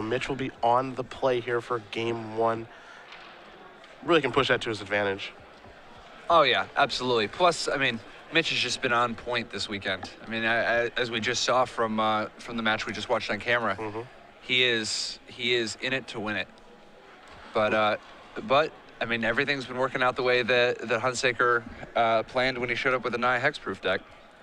Mitch will be on the play here for game one. Really can push that to his advantage. Oh, yeah, absolutely. Plus, I mean, Mitch has just been on point this weekend. I mean, as we just saw from the match we just watched on camera, he is in it to win it. But I mean, everything's been working out the way that Hunsaker planned when he showed up with a Naya hexproof deck.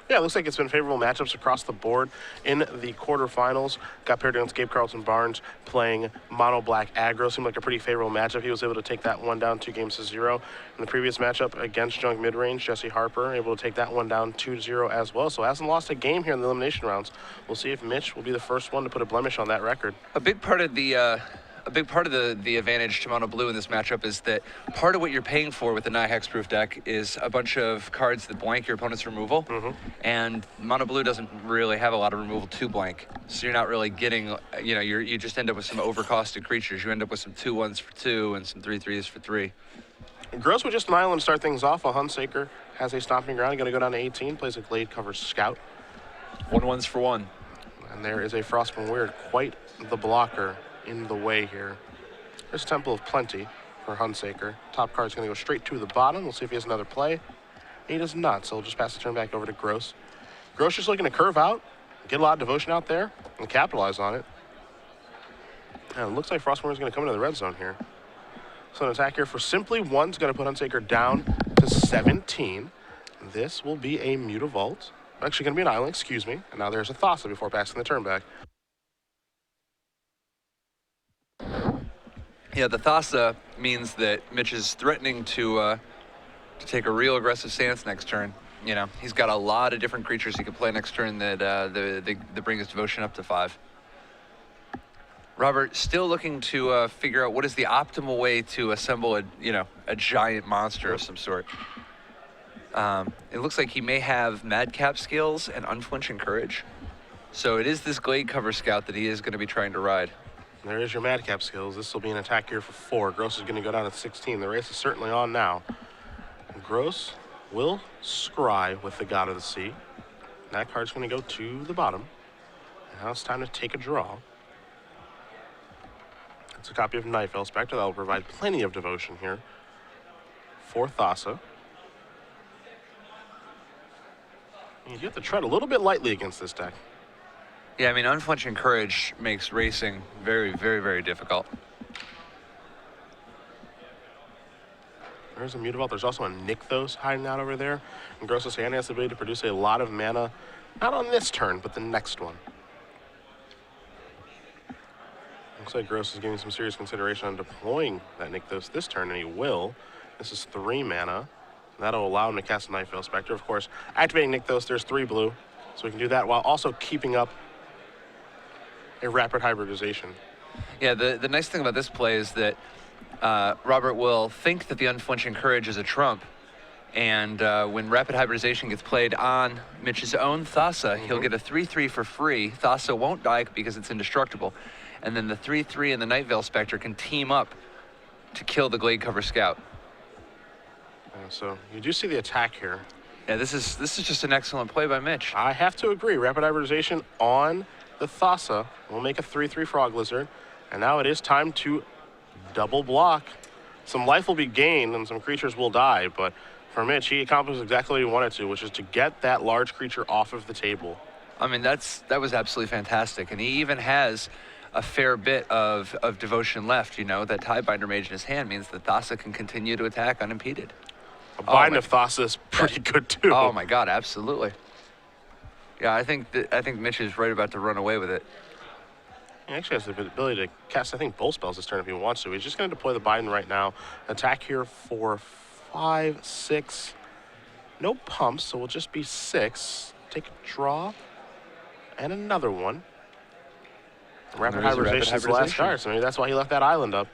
Yeah, it looks like it's been favorable matchups across the board in the quarterfinals. Got paired against Gabe Carlton Barnes playing mono black aggro. Seemed like a pretty favorable matchup. He was able to take that one down 2-0. In the previous matchup against Junk Midrange, Jesse Harper able to take that one down 2-0 as well. So hasn't lost a game here in the elimination rounds. We'll see if Mitch will be the first one to put a blemish on that record. A big part of the advantage to mono blue in this matchup is that part of what you're paying for with the Naya hexproof deck is a bunch of cards that blank your opponent's removal, and mono blue doesn't really have a lot of removal to blank, so you're not really getting, you know, you just end up with some overcosted creatures. You end up with some 2/1s for 2 and some 3/3s for 3. Gross with just an island to start things off. A Hunsaker has a stomping ground. Going to go down to 18. Plays a Glade Cover Scout. 1/1s for 1. And there is a Frostborn Weird, quite the blocker in the way here. There's Temple of Plenty for Hunsaker. Top card's going to go straight to the bottom. We'll see if he has another play. He does not, so we'll just pass the turn back over to Gross. Gross just looking to curve out, get a lot of devotion out there, and capitalize on it. And it looks like Frostborn is going to come into the red zone here. So an attack here for simply 1 is going to put Hunsaker down to 17. This will be a Mutavault. Actually going to be an island, excuse me. And now there's a Thassa before passing the turn back. Yeah, the Thassa means that Mitch is threatening to take a real aggressive stance next turn. You know, he's got a lot of different creatures he can play next turn that that bring his devotion up to 5. Robert still looking to figure out what is the optimal way to assemble a giant monster of some sort. It looks like he may have Madcap skills and Unflinching Courage. So it is this Glade Cover Scout that he is going to be trying to ride. There is your Madcap skills. This will be an attack here for 4. Gross is going to go down to 16. The race is certainly on now. And Gross will scry with the God of the Sea. That card's going to go to the bottom. And now it's time to take a draw. It's a copy of Nightveil Spectre that will provide plenty of devotion here for Thassa. You have to tread a little bit lightly against this deck. Yeah, I mean, Unflinching Courage makes racing very, very, very difficult. There's a Mutavault. There's also a Nykthos hiding out over there. And Gross's hand has the ability to produce a lot of mana, not on this turn, but the next one. Looks like Gross is giving some serious consideration on deploying that Nykthos this turn, and he will. This is 3 mana. That'll allow him to cast a Nightveil Spectre. Of course, activating Nykthos, there's 3 blue, so we can do that while also keeping up a rapid hybridization. Yeah, the nice thing about this play is that Robert will think that the Unflinching Courage is a trump, and when rapid hybridization gets played on Mitch's own Thassa, he'll get a 3/3 for free. Thassa won't die because it's indestructible, and then the 3/3 and the Nightveil Spectre can team up to kill the Glade Cover Scout. So you do see the attack here. Yeah, this is just an excellent play by Mitch. I have to agree. Rapid hybridization on the Thassa will make a 3/3 Frog Lizard, and now it is time to double block. Some life will be gained and some creatures will die, but for Mitch, he accomplished exactly what he wanted to, which is to get that large creature off of the table. I mean, that was absolutely fantastic, and he even has a fair bit of devotion left. You know, that Tidebinder Mage in his hand means that Thassa can continue to attack unimpeded. A bind of Thassa is pretty good too. Oh my God, absolutely. Yeah, I think Mitch is right about to run away with it. He actually has the ability to cast, I think, both spells this turn if he wants to. He's just going to deploy the bind right now. Attack here for 5, 6. No pumps, so we'll just be 6. Take a draw and another one. Rapid hybridization is the last card, so maybe that's why he left that island up.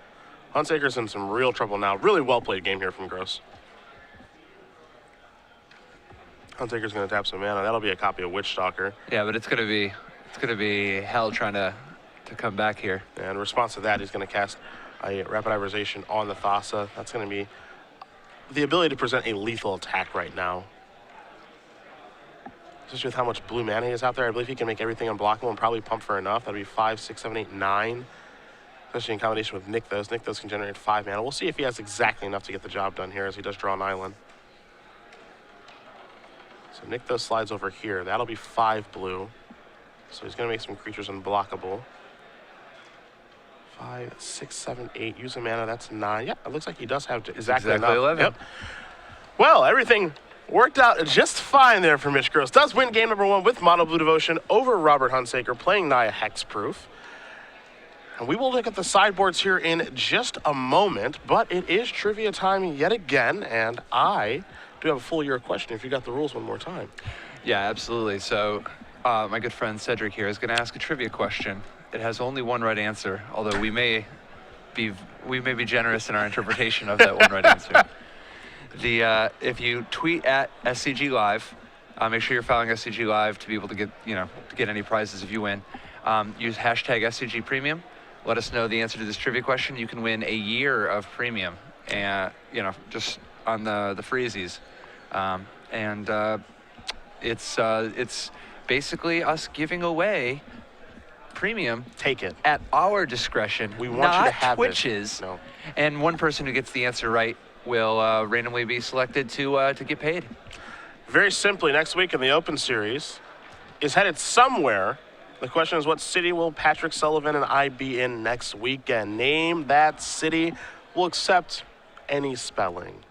Hunsaker's in some real trouble now. Really well played game here from Gross. Hunsaker's going to tap some mana. That'll be a copy of Witchstalker. Yeah, but it's going to be hell trying to come back here. And in response to that, he's going to cast a rapid hybridization on the Thassa. That's going to be the ability to present a lethal attack right now. Just with how much blue mana he has out there, I believe he can make everything unblockable and probably pump for enough. That'd be 5, 6, 7, 8, 9. especially in combination with Nykthos. Nykthos can generate 5 mana. We'll see if he has exactly enough to get the job done here as he does draw an island. So Nykthos slides over here. That'll be 5 blue. So he's going to make some creatures unblockable. 5, 6, 7, 8. Using mana, that's 9. Yeah, it looks like he does have exactly enough. 11. Yep. Well, everything worked out just fine there for Mitch Gross. Does win game number 1 with Mono Blue Devotion over Robert Hunsaker, playing Naya Hexproof. And we will look at the sideboards here in just a moment, but it is trivia time yet again, and I do have a full year question if you got the rules one more time. Yeah, absolutely. So my good friend Cedric here is going to ask a trivia question. It has only one right answer, although we may be generous in our interpretation of that one right answer. If you tweet at SCG Live, make sure you're following SCG Live to be able to get any prizes if you win. Use hashtag SCG Premium. Let us know the answer to this trivia question. You can win a year of premium, and just on the freezies, it's basically us giving away premium. Take it at our discretion. We want you to have Twitch's. No. And one person who gets the answer right will randomly be selected to get paid. Very simply, next week in the Open Series is headed somewhere. The question is, what city will Patrick Sullivan and I be in next weekend? Name that city. We'll accept any spelling,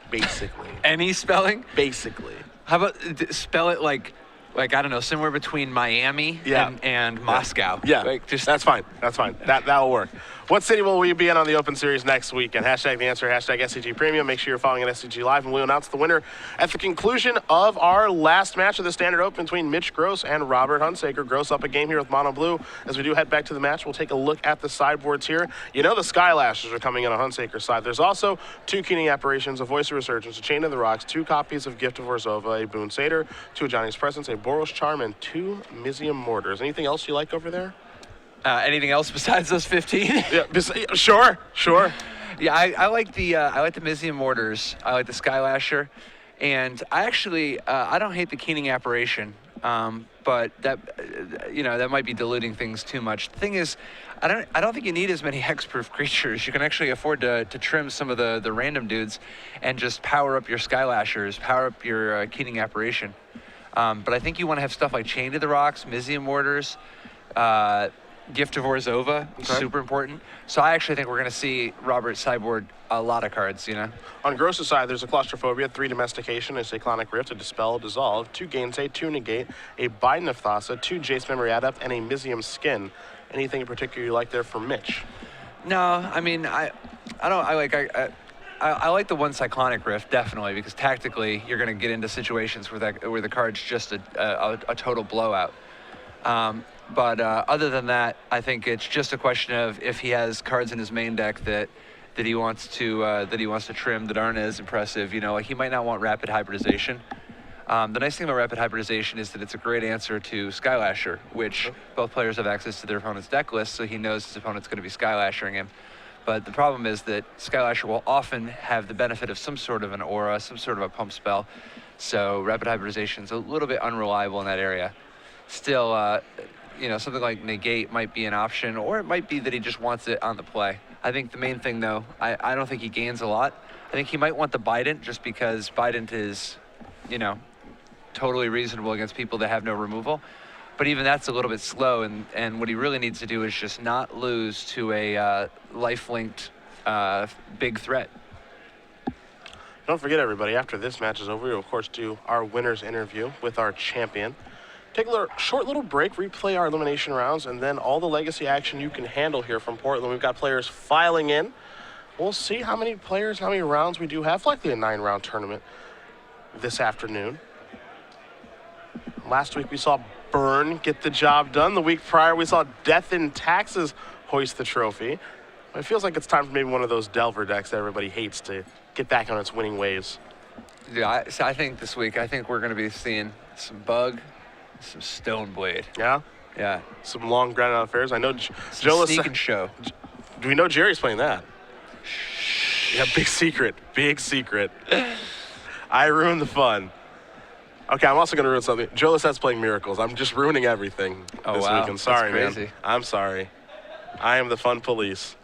basically. Any spelling? Basically. How about spell it like I don't know, somewhere between Miami and Moscow. Yeah, that's fine. That's fine. That'll work. What city will we be in on the Open Series next weekend? Hashtag the answer, hashtag SCG Premium. Make sure you're following at SCG Live, and we'll announce the winner at the conclusion of our last match of the Standard Open between Mitch Gross and Robert Hunsaker. Gross up a game here with Mono Blue. As we do head back to the match, we'll take a look at the sideboards here. You know the Skylashers are coming in on Hunsaker's side. There's also 2 Keening Apparitions, a Voice of Resurgence, a Chain of the Rocks, 2 copies of Gift of Orzhova, a Boon Satyr, 2 Johnny's Presence, a Boros Charm, and 2 Mizium Mortars. Anything else you like over there? Anything else besides those 15? Yeah, sure. Yeah, I like the Mizium Mortars. I like the Skylasher, and I actually I don't hate the Keening Apparition, but that might be diluting things too much. The thing is, I don't think you need as many hexproof creatures. You can actually afford to trim some of the random dudes, and just power up your Skylashers, power up your Keening Apparition. But I think you want to have stuff like Chain to the Rocks, Mizium Mortars, Gift of Orzhova, super important. So I actually think we're going to see Robert sideboard a lot of cards, On Gross's side, there's a Claustrophobia, 3 Domestication, a Cyclonic Rift, a Dispel, a Dissolve, 2 Gainsay, 2 Negate, a Biden of Thassa, 2 Jace Memory Adept, and a Mizium Skin. Anything in particular you like there for Mitch? No, I mean, I like the 1 Cyclonic Rift, definitely, because tactically you're going to get into situations where the card's just a total blowout. But other than that, I think it's just a question of if he has cards in his main deck that he wants to trim that aren't as impressive. Like he might not want Rapid Hybridization. The nice thing about Rapid Hybridization is that it's a great answer to Skylasher, which both players have access to their opponent's deck list, so he knows his opponent's going to be Skylashering him. But the problem is that Skylasher will often have the benefit of some sort of an aura, some sort of a pump spell. So Rapid Hybridization is a little bit unreliable in that area. Still, something like Negate might be an option, or it might be that he just wants it on the play. I think the main thing, though, I don't think he gains a lot. I think he might want the Bident just because Bident is, totally reasonable against people that have no removal. But even that's a little bit slow, and what he really needs to do is just not lose to a life-linked big threat. Don't forget, everybody, after this match is over, we will, of course, do our winner's interview with our champion. Take a short little break, replay our elimination rounds, and then all the legacy action you can handle here from Portland. We've got players filing in. We'll see how many rounds we do have. Likely a 9-round tournament this afternoon. Last week we saw Burn get the job done. The week prior we saw Death in Taxes hoist the trophy. It feels like it's time for maybe one of those Delver decks that everybody hates to get back on its winning ways. Yeah, I think this week, we're going to be seeing some Bug, some Stoneblade. Yeah? Yeah. Some long ground out affairs. I know Joe Sneak and Show. Do we know Jerry's playing that? Yeah, big secret. Big secret. I ruined the fun. Okay, I'm also going to ruin something. Joe Lissette's playing Miracles. I'm just ruining everything this weekend. Sorry, That's crazy. man. I'm sorry. I am the fun police.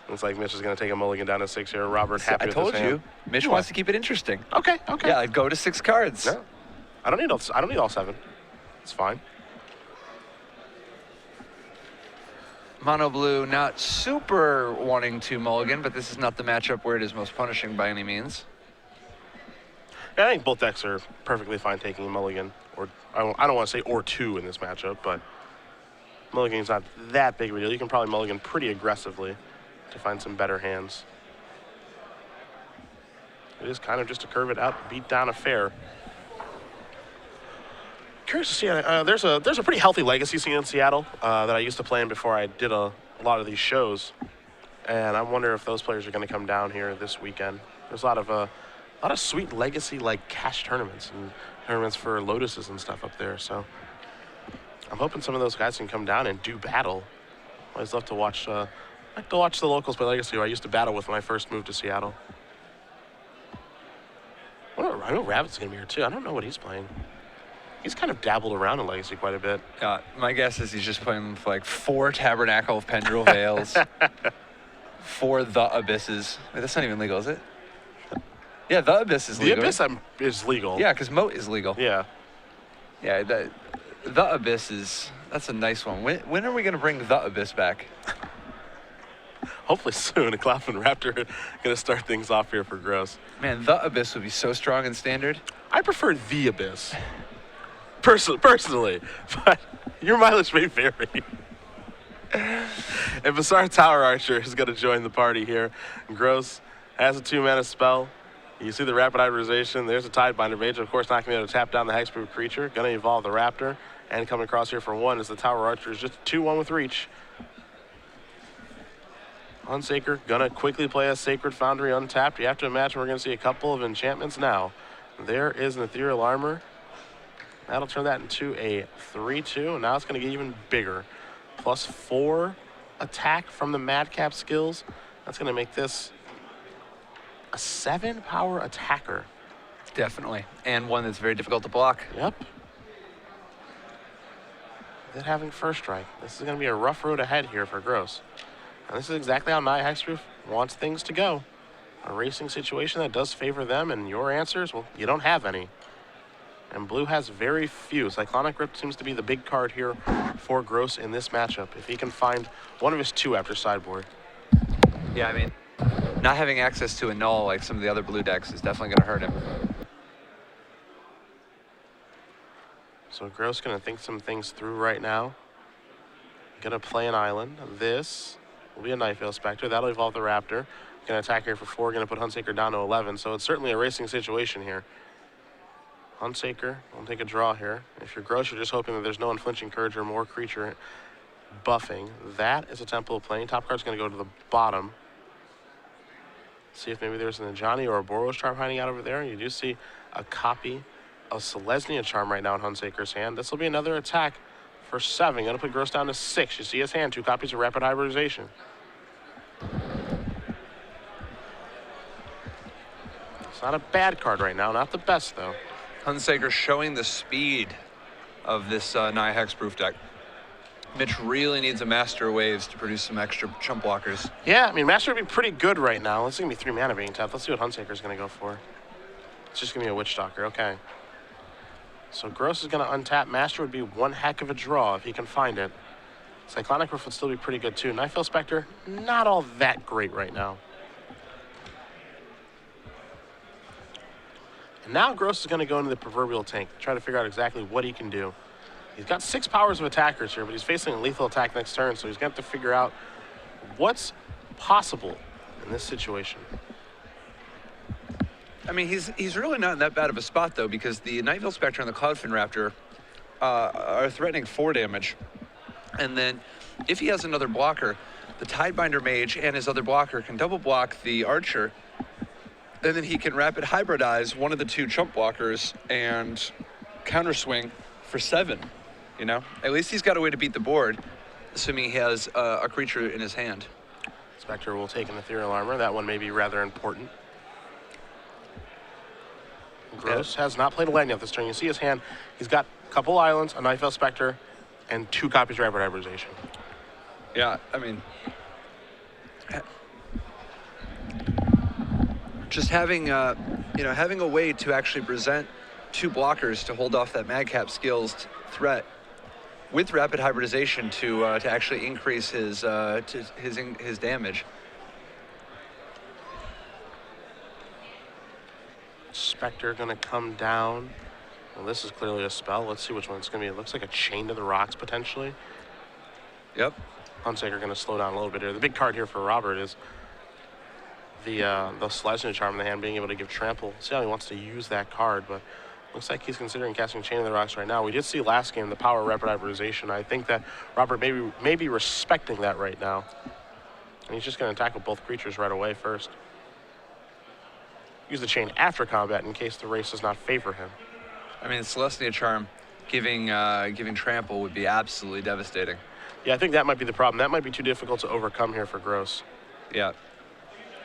Looks like Mitch is going to take a mulligan down to 6 here. Robert, happy I with told his you, hand. Mitch wants to keep it interesting. Okay. Yeah, I'd go to 6 cards. No, I don't need all 7. It's fine. Mono blue not super wanting to mulligan, but this is not the matchup where it is most punishing by any means. Yeah, I think both decks are perfectly fine taking a mulligan. Or I don't want to say or 2 in this matchup, but mulligan's not that big of a deal. You can probably mulligan pretty aggressively to find some better hands. It is kind of just to curve it out, beat down a fair. Curious to see, there's a pretty healthy legacy scene in Seattle that I used to play in before I did a lot of these shows. And I wonder if those players are going to come down here this weekend. There's a lot of sweet legacy like cash tournaments and tournaments for Lotuses and stuff up there. So I'm hoping some of those guys can come down and do battle. I always love to watch. I like to watch the locals play Legacy, who I used to battle with when I first moved to Seattle. I know Rabbit's gonna be here too. I don't know what he's playing. He's kind of dabbled around in Legacy quite a bit. My guess is he's just playing with like 4 Tabernacle of Pendril Veils, 4 The Abysses. Wait, that's not even legal, is it? Yeah, The Abyss is legal. The Abyss is legal. Yeah, because Moat is legal. Yeah. Yeah, The Abyss that's a nice one. When are we going to bring The Abyss back? Hopefully soon. Cloudman and Raptor going to start things off here for Gross. Man, The Abyss would be so strong in Standard. I prefer The Abyss. Personally. But your mileage may vary. And Bazaar Tower Archer is going to join the party here. Gross has a 2-mana spell. You see the Rapid Hybridization. There's a Tidebinder Mage. Of course, not going to be able to tap down the Hexproof creature. Going to evolve the Raptor. And coming across here for 1 is the Tower Archer. Is just 2-1 with reach. Hunsaker going to quickly play a Sacred Foundry untapped. You have to imagine we're going to see a couple of enchantments now. There is an Ethereal Armor. That'll turn that into a 3-2. And now it's going to get even bigger. +4 attack from the Madcap skills. That's going to make this a 7-power attacker. Definitely. And one that's very difficult to block. Yep. Then having first strike. This is going to be a rough road ahead here for Gross. And this is exactly how Naya Hexproof wants things to go. A racing situation that does favor them, and your answers, well, you don't have any. And blue has very few. Cyclonic Rip seems to be the big card here for Gross in this matchup. If he can find one of his 2 after sideboard. Yeah, I mean, not having access to a null like some of the other blue decks is definitely going to hurt him. So Gross going to think some things through right now. Going to play an island. This will be a Night Veil Spectre. That'll evolve the Raptor. Going to attack here for 4. Going to put Hunsaker down to 11. So it's certainly a racing situation here. Hunsaker will take a draw here. If you're Gross, you're just hoping that there's no Unflinching Courage or more creature buffing. That is a Temple of Plane. Top card's going to go to the bottom. See if maybe there's an Ajani or a Boros Charm hiding out over there. You do see a copy of Selesnya Charm right now in Hunsaker's hand. This will be another attack for 7. Going to put Gross down to 6. You see his hand, 2 copies of Rapid Hybridization. It's not a bad card right now. Not the best, though. Hunsaker showing the speed of this Naya Hexproof deck. Mitch really needs a Master of Waves to produce some extra chump blockers. Yeah, I mean, Master would be pretty good right now. This is going to be 3 mana being tapped. Let's see what Hunsaker's going to go for. It's just going to be a Witch Stalker. Okay. So Gross is going to untap. Master would be one heck of a draw if he can find it. Cyclonic Roof would still be pretty good too. Night Veil Spectre, not all that great right now. And now Gross is going to go into the proverbial tank, try to figure out exactly what he can do. He's got 6 powers of attackers here, but he's facing a lethal attack next turn, so he's going to have to figure out what's possible in this situation. I mean, he's really not in that bad of a spot, though, because the Night Veil Spectre and the Cloudfin Raptor are threatening 4 damage. And then if he has another blocker, the Tidebinder Mage and his other blocker can double block the Archer, and then he can Rapid Hybridize one of the 2 chump blockers and counterswing for 7, you know? At least he's got a way to beat the board, assuming he has a creature in his hand. Spectre will take an Ethereal Armor. That one may be rather important. Gross has not played a land yet this turn. You see his hand. He's got a couple islands, a Night Veil Spectre, and 2 copies of Rapid Hybridization. Yeah, I mean, just having having a way to actually present two blockers to hold off that Madcap skills threat with rapid hybridization to actually increase his damage. Spectre gonna come down. Well, this is clearly a spell. Let's see which one it's gonna be. It looks like a Chain to the Rocks potentially. Yep. Hunsaker gonna slow down a little bit here. The big card here for Robert is the Celestial Charm in the hand, being able to give trample. See how he wants to use that card, but looks like he's considering casting Chain of the Rocks right now. We did see last game the power of rapid hybridization. I think that Robert may be respecting that right now. And he's just gonna attack with both creatures right away first. Use the Chain after combat in case the race does not favor him. I mean, Celestia Charm giving trample would be absolutely devastating. Yeah, I think that might be the problem. That might be too difficult to overcome here for Gross. Yeah.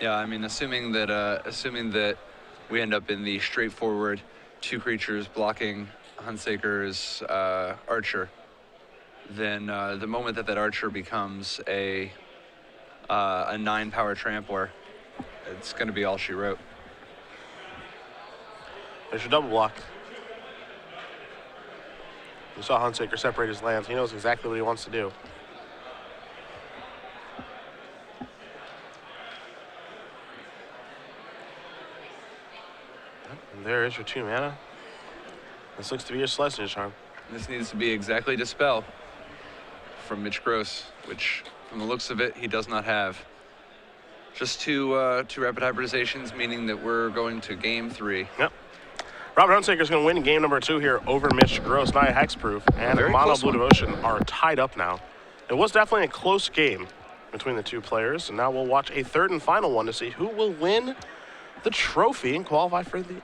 Yeah, I mean, assuming that we end up in the straightforward two creatures blocking Hunsaker's Archer, then the moment that Archer becomes a 9-power trampler, it's going to be all she wrote. There's your double block. You saw Hunsaker separate his lands. He knows exactly what he wants to do. And there is your 2 mana. This looks to be your Celestial Charm. This needs to be exactly Dispel from Mitch Gross, which, from the looks of it, he does not have. Just two rapid hybridizations, meaning that we're going to game 3. Yep. Robert Hunsaker is going to win game number 2 here over Mitch Gross. Naya Hexproof and Mono Blue Devotion are tied up now. It was definitely a close game between the two players, and now we'll watch a third and final one to see who will win the trophy and qualify for the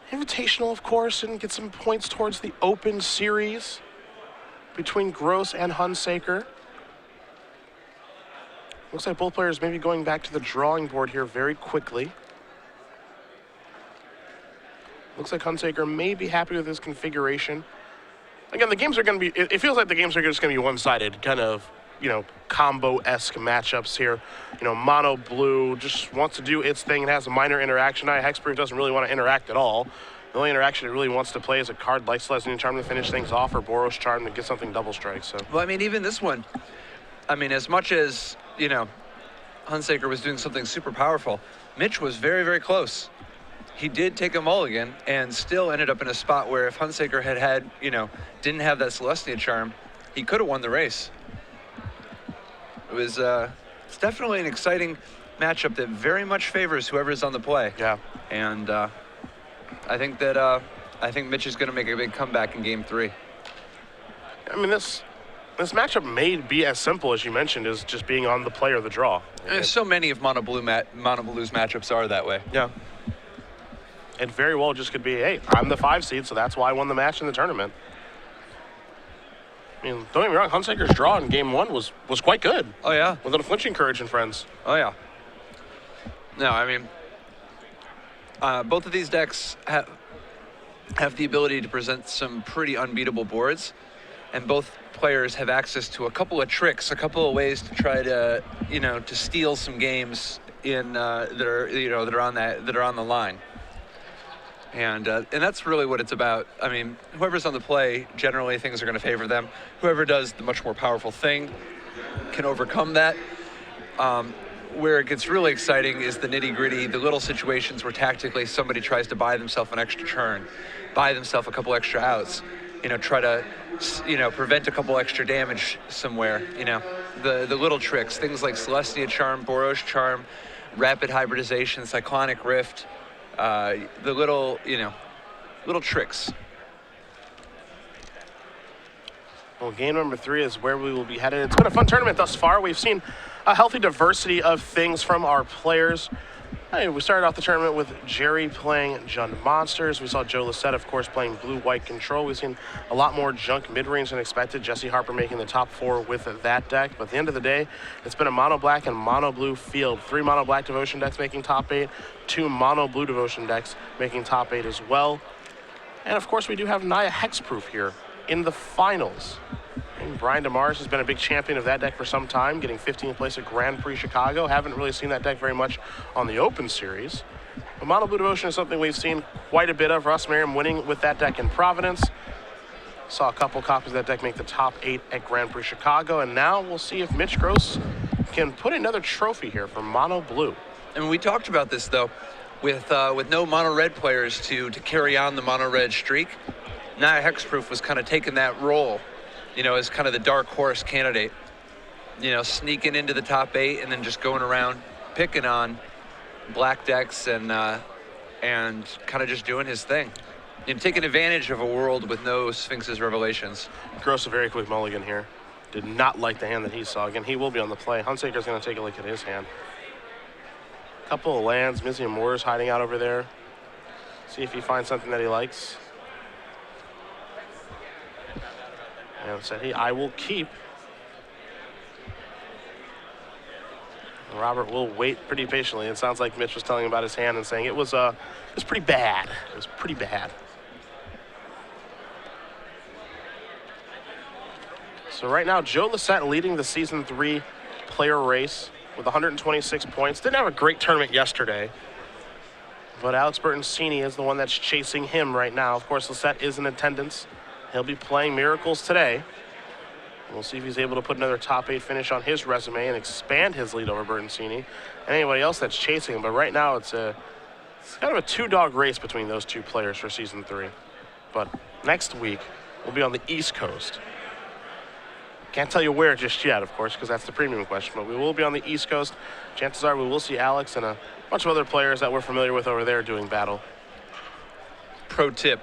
Invitational, of course, and get some points towards the Open Series between Gross and Hunsaker. Looks like both players may be going back to the drawing board here very quickly. Looks like Hunsaker may be happy with his configuration. Again, the games are going to be, it feels like the games are just going to be one-sided, kind of, combo-esque matchups here. Mono Blue just wants to do its thing and has a minor interaction. Hexproof doesn't really want to interact at all. The only interaction it really wants to play is a card like Celestial Charm to finish things off, or Boros Charm to get something double strike. So. Well, I mean, even this one, as much as, Hunsaker was doing something super powerful, Mitch was very, very close. He did take a mulligan and still ended up in a spot where if Hunsaker had didn't have that Celestia Charm, he could have won the race. It was it's definitely an exciting matchup that very much favors whoever's on the play. Yeah. And I think Mitch is going to make a big comeback in game 3. I mean, this matchup may be as simple as you mentioned as just being on the play or the draw. And so many of Mono Blue's matchups are that way. Yeah. It very well just could be, hey, I'm the 5 seed, so that's why I won the match in the tournament. I mean, don't get me wrong, Hunsaker's draw in game 1 was quite good. Oh, yeah. With Unflinching Courage and friends. Oh, yeah. No, I mean, both of these decks have the ability to present some pretty unbeatable boards, and both players have access to a couple of tricks, a couple of ways to try to, to steal some games in that are on the line. And that's really what it's about. I mean, whoever's on the play, generally things are going to favor them. Whoever does the much more powerful thing can overcome that. Where it gets really exciting is the nitty-gritty, the little situations where tactically somebody tries to buy themselves an extra turn, buy themselves a couple extra outs, try to, prevent a couple extra damage somewhere. The little tricks, things like Celestia Charm, Boros Charm, Rapid Hybridization, Cyclonic Rift. The little tricks. Well, game number 3 is where we will be headed. It's been a fun tournament thus far. We've seen a healthy diversity of things from our players. Hey, we started off the tournament with Jerry playing Jund Monsters. We saw Joe Lissette, of course, playing Blue-White Control. We've seen a lot more junk mid-range than expected. Jesse Harper making the top 4 with that deck. But at the end of the day, it's been a mono-black and mono-blue field. 3 mono-black Devotion decks making top 8, 2 mono-blue Devotion decks making top 8 as well. And, of course, we do have Naya Hexproof here in the finals. And Brian DeMars has been a big champion of that deck for some time, getting 15th place at Grand Prix Chicago. Haven't really seen that deck very much on the Open Series. But Mono Blue Devotion is something we've seen quite a bit of. Russ Merriam winning with that deck in Providence. Saw a couple copies of that deck make the top 8 at Grand Prix Chicago. And now we'll see if Mitch Gross can put another trophy here for Mono Blue. And we talked about this, though, with no Mono Red players to carry on the Mono Red streak. Naya Hexproof was kind of taking that role, as kind of the dark horse candidate, sneaking into the top 8 and then just going around picking on black decks and kind of just doing his thing. Taking advantage of a world with no Sphinx's Revelations. Gross a very quick mulligan here. Did not like the hand that he saw. Again, he will be on the play. Hunsaker's going to take a look at his hand. Couple of lands. Mizzy and Moore's hiding out over there. See if he finds something that he likes. And said, hey, I will keep. Robert will wait pretty patiently. It sounds like Mitch was telling him about his hand and saying it was pretty bad. It was pretty bad. So right now, Joe Lissette leading the Season 3 player race with 126 points. Didn't have a great tournament yesterday, but Alex Bertoncini is the one that's chasing him right now. Of course, Lissette is in attendance. He'll be playing Miracles today. We'll see if he's able to put another top 8 finish on his resume and expand his lead over Bertoncini and anybody else that's chasing him. But right now, it's kind of a 2-dog race between those two players for Season 3. But next week, we'll be on the East Coast. Can't tell you where just yet, of course, because that's the premium question. But we will be on the East Coast. Chances are we will see Alex and a bunch of other players that we're familiar with over there doing battle. Pro tip,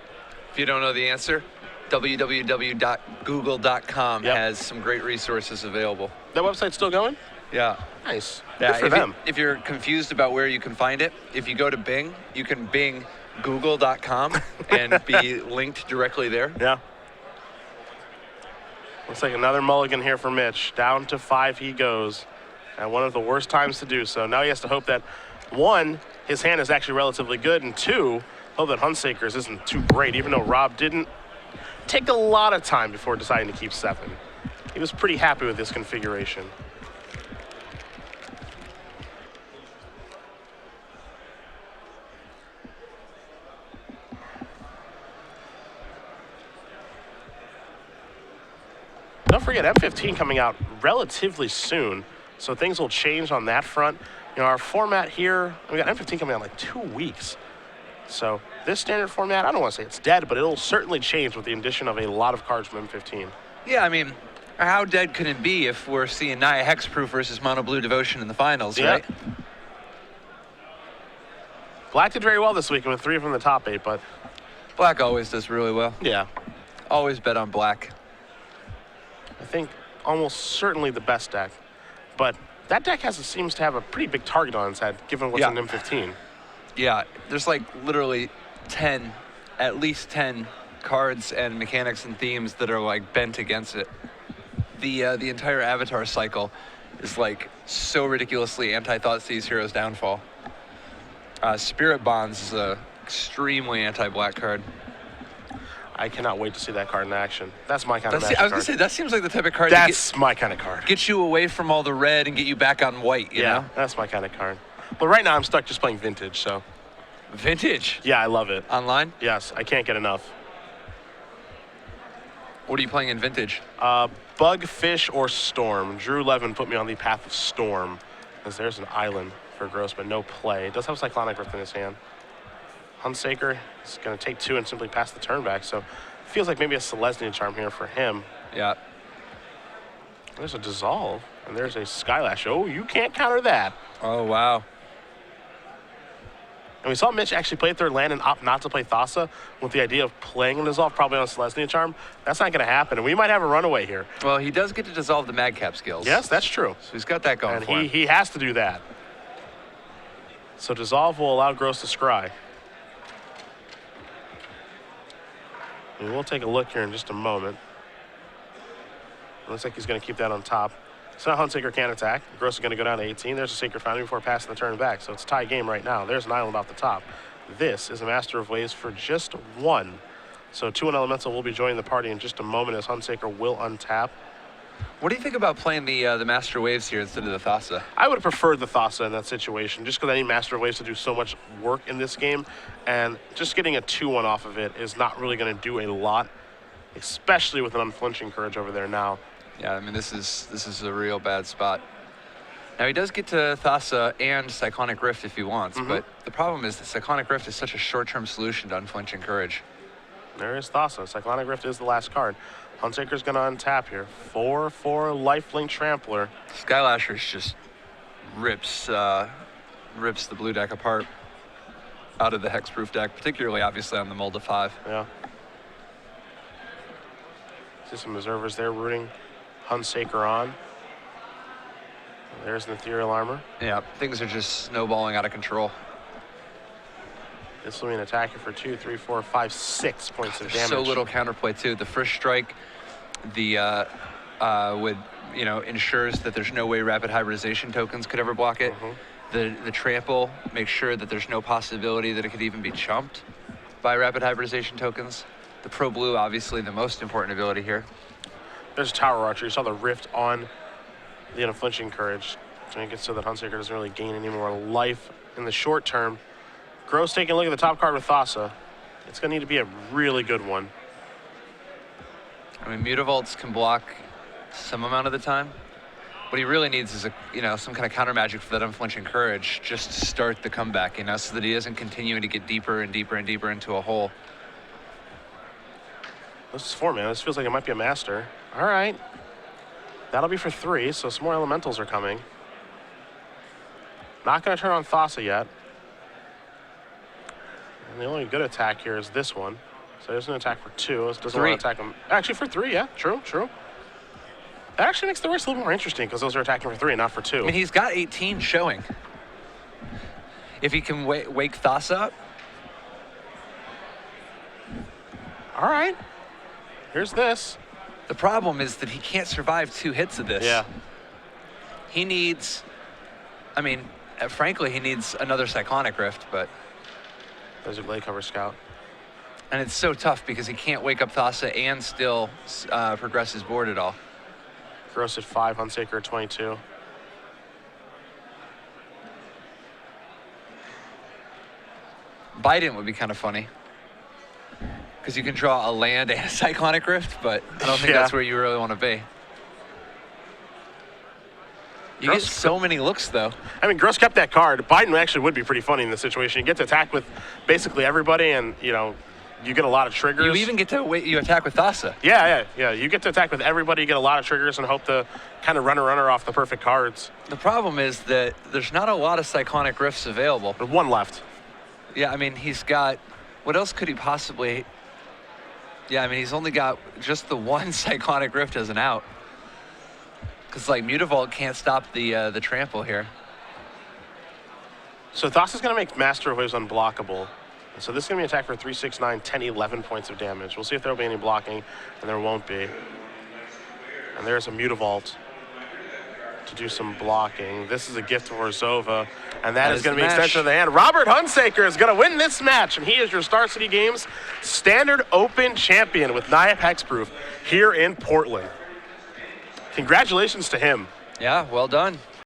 if you don't know the answer, www.google.com has some great resources available. That website's still going? Yeah. Nice. Yeah, good for them. If you're confused about where you can find it, if you go to Bing, you can Bing google.com and be linked directly there. Yeah. Looks like another mulligan here for Mitch. Down to 5 he goes. At one of the worst times to do so. Now he has to hope that, 1, his hand is actually relatively good, and 2, hope that Hunsaker's isn't too great, even though Rob didn't take a lot of time before deciding to keep 7. He was pretty happy with this configuration. Don't forget, M15 coming out relatively soon, so things will change on that front. Our format here, we got M15 coming out in like 2 weeks. So this standard format, I don't want to say it's dead, but it'll certainly change with the addition of a lot of cards from M15. Yeah, I mean, how dead can it be if we're seeing Naya Hexproof versus Mono Blue Devotion in the finals, right? Black did very well this weekend with 3 from the top 8, but Black always does really well. Yeah. Always bet on Black. I think almost certainly the best deck. But that deck seems to have a pretty big target on its head, given what's in M15. Yeah, there's like literally at least 10 cards and mechanics and themes that are like bent against it. The entire Avatar cycle is like so ridiculously anti-Thoughtseize Hero's Downfall. Spirit Bonds is a extremely anti-black card. I cannot wait to see that card in action. That's my kind of magic I was card. Gonna say, that seems like the type of card that's my kind of card. Get you away from all the red and get you back on white, you know? That's my kind of card. But right now I'm stuck just playing Vintage, so. Vintage? Yeah, I love it. Online? Yes, I can't get enough. What are you playing in Vintage? Bug, Fish, or Storm. Drew Levin put me on the path of Storm, because there's an island for Gross, but no play. It does have Cyclonic Rift in his hand. Hunsaker is going to take 2 and simply pass the turn back, so feels like maybe a Selesnya Charm here for him. Yeah. There's a Dissolve, and there's a Skylash. Oh, you can't counter that. Oh, wow. And we saw Mitch actually play 3rd land and opt not to play Thassa with the idea of playing a Dissolve probably on Selesnya Charm. That's not going to happen, and we might have a runaway here. Well, he does get to dissolve the Madcap skills. Yes, that's true. So he's got that going and for him. He has to do that. So Dissolve will allow Gross to scry. And we'll take a look here in just a moment. Looks like he's going to keep that on top. So now Hunsaker can attack. Gross is going to go down to 18. There's a Sacred Foundry before passing the turn back. So it's a tie game right now. There's an island off the top. This is a Master of Waves for just 1. So 2 and Elemental will be joining the party in just a moment as Hunsaker will untap. What do you think about playing the Master Waves here instead of the Thassa? I would have preferred the Thassa in that situation, just because I need Master Waves to do so much work in this game, and just getting a 2-1 off of it is not really going to do a lot, especially with an Unflinching Courage over there now. Yeah, I mean, this is a real bad spot. Now, he does get to Thassa and Cyclonic Rift if he wants, but the problem is that Cyclonic Rift is such a short-term solution to Unflinching Courage. There is Thassa. Cyclonic Rift is the last card. Hunsaker's going to untap here. 4/4 Lifelink Trampler. Skylashers just rips the blue deck apart out of the hexproof deck, particularly obviously on the Mold of 5. Yeah. See some observers there rooting Hunsaker on. There's an Ethereal Armor. Yeah, things are just snowballing out of control. This will be an attacker for 2, 3, 4, 5, 6 points of damage. So little counterplay too. The first strike, the ensures that there's no way rapid hybridization tokens could ever block it. The trample makes sure that there's no possibility that it could even be chumped by rapid hybridization tokens. The Pro Blue, obviously the most important ability here. There's Tower Archer. You saw the rift on the Unflinching Courage to make it so that Hunsaker doesn't really gain any more life in the short term. Gross taking a look at the top card with Thassa. It's going to need to be a really good one. I mean, Mutavaults can block some amount of the time. What he really needs is some kind of counter magic for that Unflinching Courage just to start the comeback, so that he isn't continuing to get deeper and deeper and deeper into a hole. This is 4 mana. This feels like it might be a master. All right. That'll be for 3, so some more elementals are coming. Not going to turn on Thassa yet. And the only good attack here is this one. So there's an attack for 2. This doesn't want to attack him. Actually, for 3, yeah. True. That actually makes the race a little more interesting because those are attacking for 3 and not for 2. I mean, he's got 18 showing. If he can wake Thassa up. All right. Here's this. The problem is that he can't survive 2 hits of this. Yeah. He needs, frankly, he needs another Cyclonic Rift, but. There's a Glade Cover Scout. And it's so tough because he can't wake up Thassa and still progress his board at all. Gross at 5, Hunsaker at 22. Biden would be kind of funny. Because you can draw a land and a Cyclonic Rift, but I don't think that's where you really want to be. You get so many looks, though. I mean, Gross kept that card. Biden actually would be pretty funny in this situation. You get to attack with basically everybody, and, you get a lot of triggers. You even get to you attack with Thassa. Yeah. You get to attack with everybody. You get a lot of triggers and hope to kind of run a runner off the perfect cards. The problem is that there's not a lot of Cyclonic Rifts available. There's 1 left. Yeah, I mean, he's got... What else could he possibly... Yeah, I mean, he's only got just the 1 Cyclonic Rift as an out. Because, Mutavault can't stop the trample here. So Thassa's going to make Master Waves unblockable. So this is going to be an attack for 3, 6, 9, 10, 11 points of damage. We'll see if there will be any blocking, and there won't be. And there's a Mutavault to do some blocking. This is a gift for Zova, and that is going to be extension of the hand. Robert Hunsaker is going to win this match, and he is your Star City Games Standard Open champion with Naya Hexproof here in Portland. Congratulations to him. Yeah, well done.